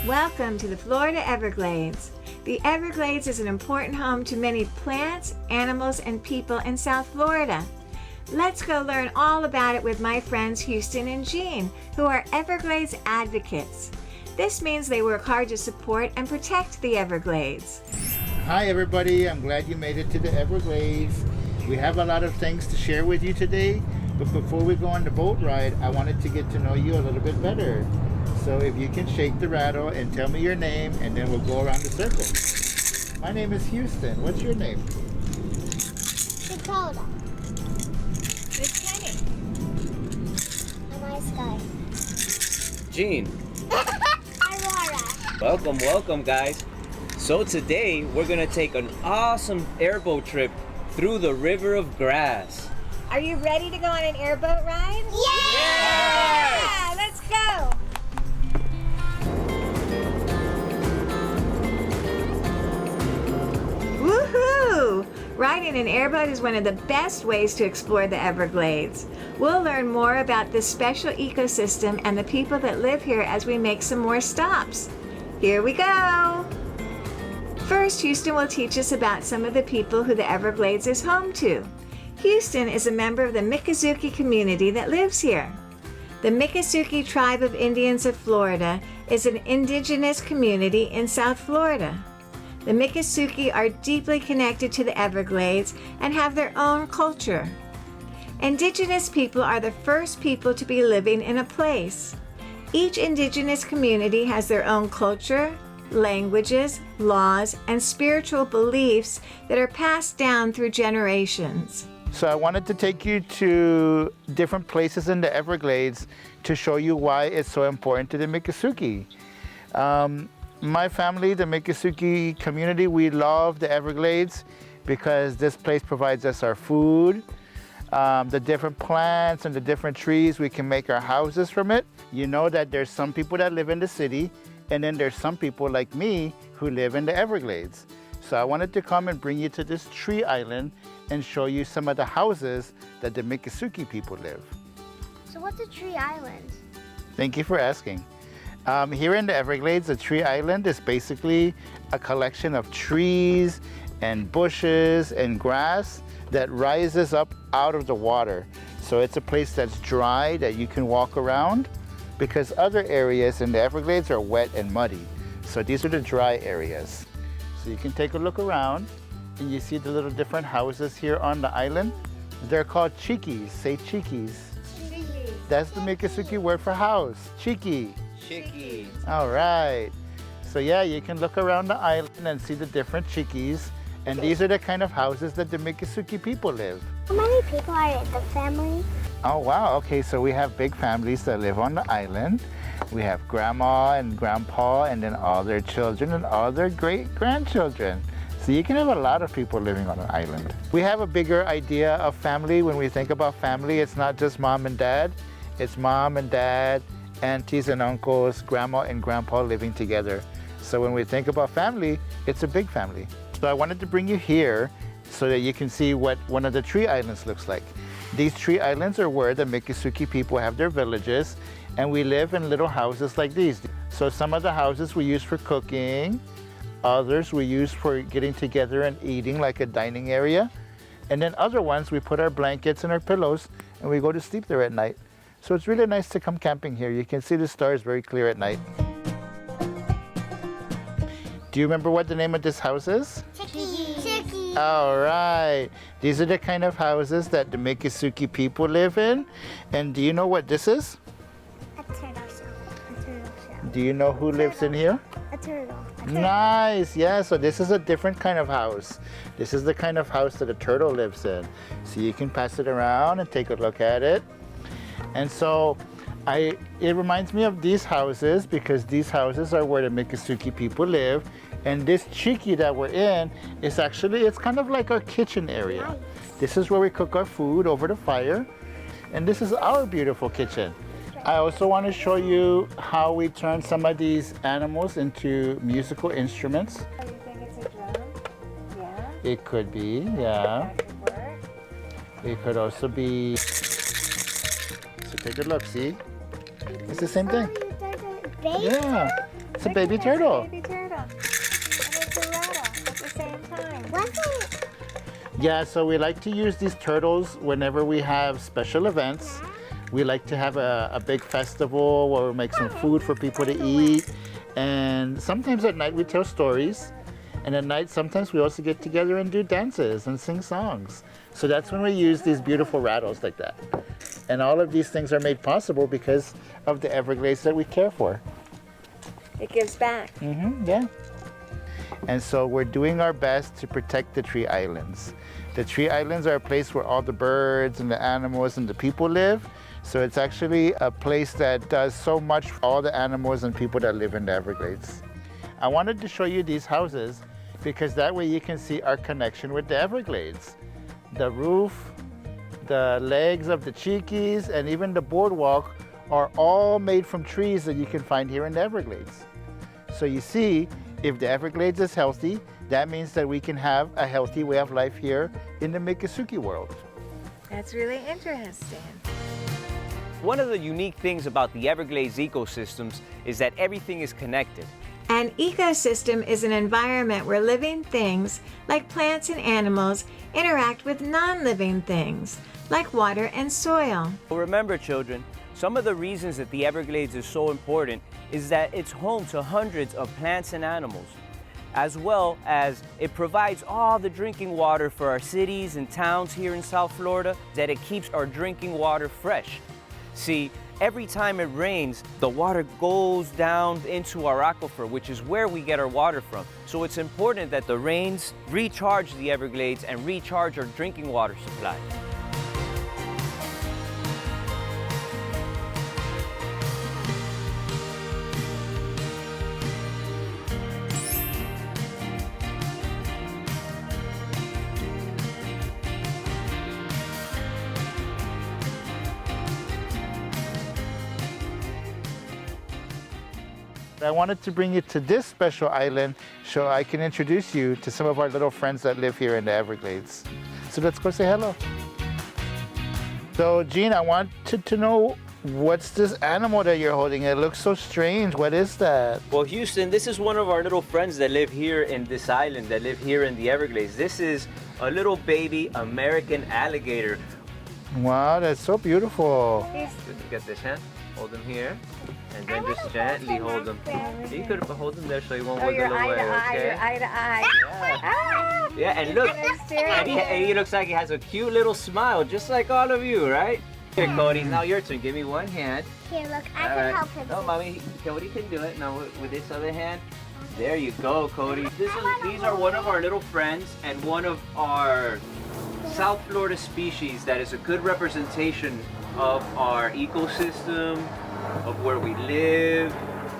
Welcome to the Florida Everglades. The Everglades is an important home to many plants, animals, and people in South Florida. Let's go learn all about it with my friends Houston and Jean, who are Everglades advocates. This means they work hard to support and protect the Everglades. Hi everybody, I'm glad you made it to the Everglades. We have a lot of things to share with you today, but before we go on the boat ride, I wanted to get to know you a little bit better. So if you can shake the rattle and tell me your name, and then we'll go around the circle. My name is Houston. What's your name? Dakota. Miss Kenny. Am I Sky? Jean. Aurora. Welcome guys. So today we're gonna take an awesome airboat trip through the River of Grass. Are you ready to go on an airboat ride? Yes! Yeah, let's go. Woohoo! Riding an airboat is one of the best ways to explore the Everglades. We'll learn more about this special ecosystem and the people that live here as we make some more stops. Here we go! First, Houston will teach us about some of the people who the Everglades is home to. Houston is a member of the Miccosukee community that lives here. The Miccosukee tribe of Indians of Florida is an indigenous community in South Florida. The Miccosukee are deeply connected to the Everglades and have their own culture. Indigenous people are the first people to be living in a place. Each indigenous community has their own culture, languages, laws, and spiritual beliefs that are passed down through generations. So I wanted to take you to different places in the Everglades to show you why it's so important to the Miccosukee. My family, the Miccosukee community, we love the Everglades because this place provides us our food, the different plants and the different trees. We can make our houses from it. You know that there's some people that live in the city, and then there's some people like me who live in the Everglades. So I wanted to come and bring you to this tree island and show you some of the houses that the Miccosukee people live. So what's a tree island? Thank you for asking. Here in the Everglades, a tree island is basically a collection of trees and bushes and grass that rises up out of the water. So it's a place that's dry that you can walk around because other areas in the Everglades are wet and muddy. So these are the dry areas. So you can take a look around and you see the little different houses here on the island. They're called chikis. Say chikis. That's the Miccosukee word for house, chiki. Chickies. All right. So yeah, you can look around the island and see the different chikis. And these are the kind of houses that the Miccosukee people live. How many people are in the family? Oh wow, okay, so we have big families that live on the island. We have grandma and grandpa and then all their children and all their great-grandchildren. So you can have a lot of people living on an island. We have a bigger idea of family. When we think about family, it's not just mom and dad. It's mom and dad, aunties and uncles, grandma and grandpa living together. So when we think about family, it's a big family. So I wanted to bring you here so that you can see what one of the tree islands looks like. These tree islands are where the Miccosukee people have their villages, and we live in little houses like these. So some of the houses we use for cooking, others we use for getting together and eating, like a dining area. And then other ones we put our blankets and our pillows and we go to sleep there at night. So it's really nice to come camping here. You can see the stars very clear at night. Do you remember what the name of this house is? Chickies. All right. These are the kind of houses that the Miccosukee people live in. And do you know what this is? A turtle shell. Do you know who lives in here? A turtle. Nice. Yeah, so this is a different kind of house. This is the kind of house that a turtle lives in. So you can pass it around and take a look at it. And so it reminds me of these houses because these houses are where the Miccosukee people live. And this chiki that we're in is actually, it's kind of like our kitchen area. Nice. This is where we cook our food over the fire. And this is our beautiful kitchen. I also want to show you how we turn some of these animals into musical instruments. Oh, you think it's a drum? Yeah. It could be, yeah. That could work. It could also be. So take a look, see? It's the same thing. Bass? Yeah. That's a Look baby at turtle. Baby turtle. And it's a rattle at the same time. Wasn't Yeah, so we like to use these turtles whenever we have special events. We like to have a big festival where we make some food for people to eat. And sometimes at night we tell stories. And at night sometimes we also get together and do dances and sing songs. So that's when we use these beautiful rattles like that. And all of these things are made possible because of the Everglades that we care for. It gives back. Yeah. And so we're doing our best to protect the tree islands. The tree islands are a place where all the birds and the animals and the people live. So it's actually a place that does so much for all the animals and people that live in the Everglades. I wanted to show you these houses because that way you can see our connection with the Everglades. The roof, the legs of the Cheekies, and even the boardwalk are all made from trees that you can find here in the Everglades. So you see, if the Everglades is healthy, that means that we can have a healthy way of life here in the Miccosukee world. That's really interesting. One of the unique things about the Everglades ecosystems is that everything is connected. An ecosystem is an environment where living things, like plants and animals, interact with non-living things, like water and soil. But remember, children, some of the reasons that the Everglades is so important is that it's home to hundreds of plants and animals, as well as it provides all the drinking water for our cities and towns here in South Florida, that it keeps our drinking water fresh. See, every time it rains, the water goes down into our aquifer, which is where we get our water from. So it's important that the rains recharge the Everglades and recharge our drinking water supply. I wanted to bring you to this special island so I can introduce you to some of our little friends that live here in the Everglades. So let's go say hello. So Gene, I wanted to know, what's this animal that you're holding? It looks so strange. What is that? Well, Houston, this is one of our little friends that live here in this island, that live here in the Everglades. This is a little baby American alligator. Wow, that's so beautiful. Just get this hand, hold them here, and then just gently hold them. You could hold them there so you won't Oh, wiggle you're away, okay? eye to eye. Ah! Yeah, and look, Gonna stare and at he looks like he has a cute little smile, just like all of you, right? Here, Cody, now your turn. Give me one hand. Here, look, I All can right. help him. No, mommy, Cody can do it. Now with this other hand. There you go, Cody. These are one of our little friends and one of our South Florida species that is a good representation of our ecosystem, of where we live,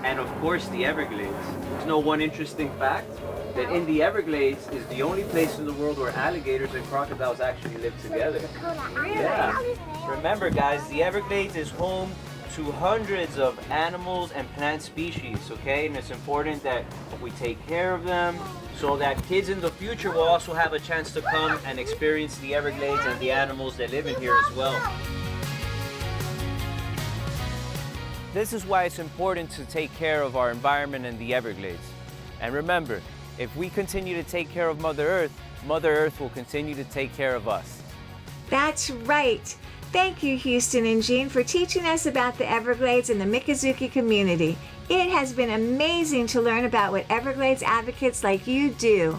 and of course the Everglades. There's no one interesting fact that in the Everglades is the only place in the world where alligators and crocodiles actually live together. Yeah. Remember guys, the Everglades is home to hundreds of animals and plant species, okay? And it's important that we take care of them so that kids in the future will also have a chance to come and experience the Everglades and the animals that live in here as well. This is why it's important to take care of our environment in the Everglades. And remember, if we continue to take care of Mother Earth will continue to take care of us. That's right. Thank you, Houston and Jean, for teaching us about the Everglades and the Miccosukee community. It has been amazing to learn about what Everglades advocates like you do.